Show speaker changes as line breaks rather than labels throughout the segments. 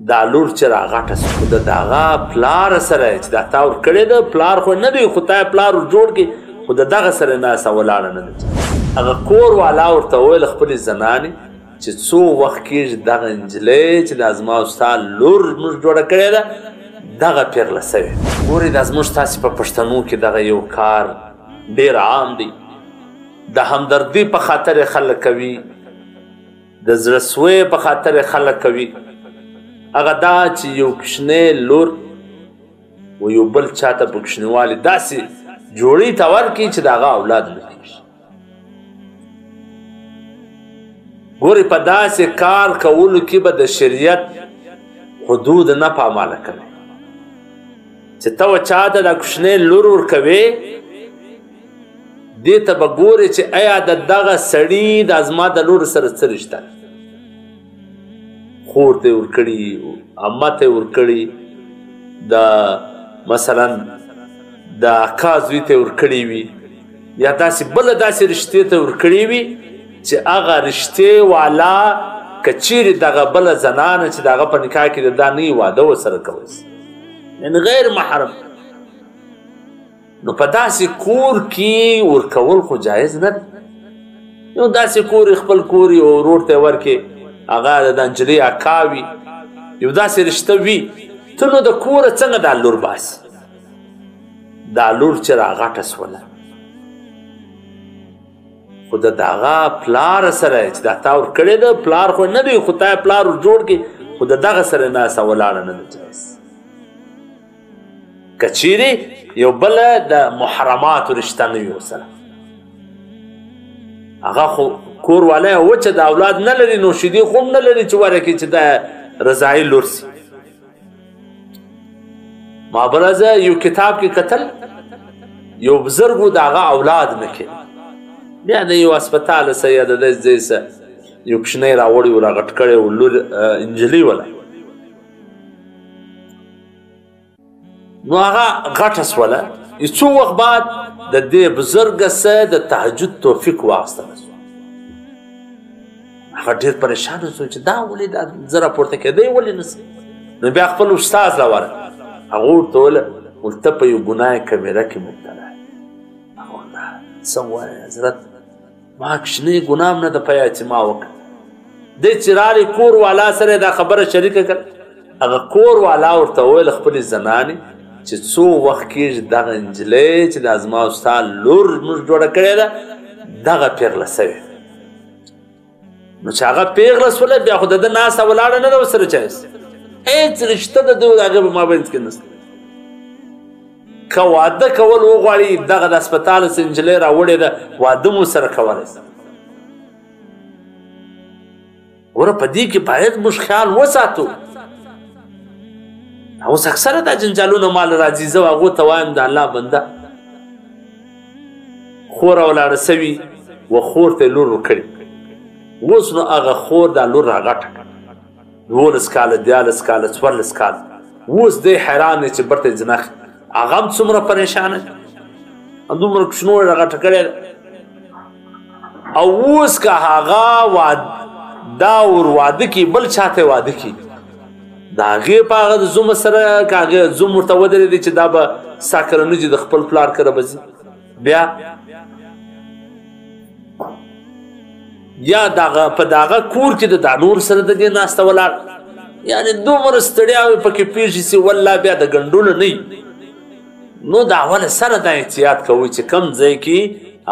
دا لور چې راغټه سو خو د هغه پلار سره چې دا تا ورکړې ده پلار خو نه دی خو تا پلار ور جوړ کړي خو د دغه سره ناسته ولاړه نه ده هغه کور والا ورته وویل خپلې زنانې چې څو وخت کېږي دغه نجلۍ چې دا زما او ستا لور موږ جوړه کړې ده دغه پیغله سوې ګورې دا زموږ ستاسې په پښتنو کې دغه یو کار ډېر عام دی د همدردۍ په خاطر یې خلک کوي د زړه سوی په خاطر یې خلک کوي هغه دا چې یو کوچنی لور و یو بل چاته په کوچنیوالي داسې جوړۍ ته ورکړي چې د هغه اولاد نه کېږي ګورې په داسې کار کولو کې به د شریعت حدود نه پاماله کوي چې ته و چاته دا کوچنی لور ورکوې دې ته به ګورې چې ایا د دغه سړي دا زما د لور سره څه رشته خور ته ورکړي عمه ته ورکړي د مثلا د اکا زوی ته ورکړي وي یا داسې بله داسې رشتې ته ورکړي وي چې هغه رشتې والا که چیرې دغه بله زنانه چې د هغه په نکاح کې د دا نه واده ورسره کولی یعنې غیر محرم نو په داسې کور کې ورکول خو جایز نه دی یو داسې کور خپل کور یو ورور ته ورکې هغه د نجلۍ اکا وي یو داسې رشته وي ته نو د کوره څنګه دا لور باسي دا لور چې راغټه سوله خو د هغه پلار سره چې دا تا ورکړې ده پلار خو نه دی خو تا پلار ور جوړ کړي خو د دغه سره ناسته ولاړه نه ده جایز که چیرې یو بله د محرماتو رشته نه وي ورسره هغه خو کور والا یې وچه د اولاد نه لري نو شیدې خو هم نه لري چې ورکړي چې دا رضاعي لور سي ما بلزه یو کتاب کې کتل یو بزرګو د هغه اولاد نه کړي بیا د یو هسپتال څه یا د دې ځای څه یو کوچنی راوړی و راغټ کړی و لور نجلۍ وله نو هغه غټه سوله څو وخت بعد د دې بزرګه څه د تهجد توفیق واخیستلی سو هغه ډېر پریشانه سو چې دا ولې دا زه راپورته کېدی ولې نه سي نو بیا خپل استاد له ورغی هغه ورته وویل ته په یو ګناه کبیره کې مبتلا یې هغه ورته څه ووایې حضرت ما کوچنۍ ګناه هم نه ده په یاد چې ما وکړه دی چې راغی کور والا سره دا خبره شریکه کړه هغه کور والا ورته وویل خپلې زنانې چې څو وخت کېږي دغه نجلۍ چې دا زما او ستا لور موږ جوړه کړې ده دغه پیغله سوې نو چې هغه پیغله سوله بیا خو د ده ناسته ولاړه نه ده ورسره جایز هېڅ رشته د دوی د هغې په مابینځ کې نشته که واده کول وغواړي دغه د هسپتال څخه نجلۍ راوړې ده واده مو سره کولی شي ګوره په دې کې باید موږ خیال وساتو اوس اکثره دا جنجالونه مال راځي زه هغو ته وایم د الله بنده خوره ولاړه سوي و خور ته یې لور ورکړې اوس نو هغه خور دا لور راغټه کړه 12 کاله 14 کاله 14 کاله اوس دی حیران دی چې برته یې ځناخي هغه هم څومره پریشانه همدومره کوچنو یې راغټه کړې او اوس که هغه دا ور واده کړي بل چاته یې واده کړي د هغې په هغه د زوم سره که هغې زوم ورته ودرېدی چې دا به ستا کره نه ځي د خپل پلار کره به ځي بیا یا په دغه کور کې د دا نور سره د دې ناسته ولاړ یعنې دومره ستړیاوې پکې پېښې سي والله بیا د ګنډلو نه نو د اوله سره دا احتیاط کوئ چې کم ځای کې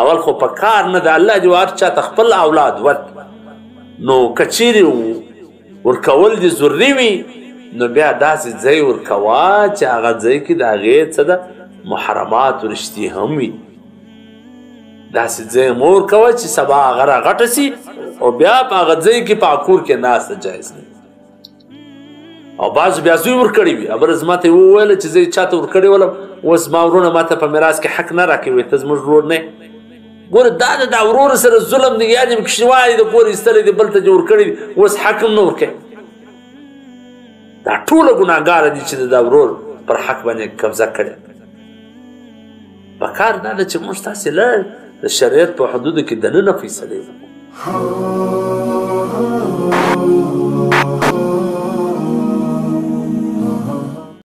اول خو په کار نه د الله دې هر چاته خپل اولاد ورکړي نو که چیرې ورکول دې ضروري وي نو بیا داسې ځای ورکوه چې هغه ځای کې د هغې څه ده محرمات رشتې هم وي داسې ځای مه ورکوه چې سبا هغه راغټه سي او بیا په هغه ځای کې په کور کې ناسته جایز نه او بعضو بیا زوی ورکړی وي ابرز ما ته یې وویله چې زه یې چاته ورکړی ولم اوس ما ورونه ما ته په میراث کې حق نه راکوي ته زموږ ورور نه ګوره دا د دا ورور سره ظلم دی یا دې کوچنیوالي د کور ایستلی دی بل ته دې ورکړی دی اوس حق هم نه ورکوي دا ټوله ګناهګاره دي چې د دا ورور پر حق باندې قبضه کړې پکار دا ده چې موږ تاسې له د شریعت په حدودو کې دننه فیصلې وکړو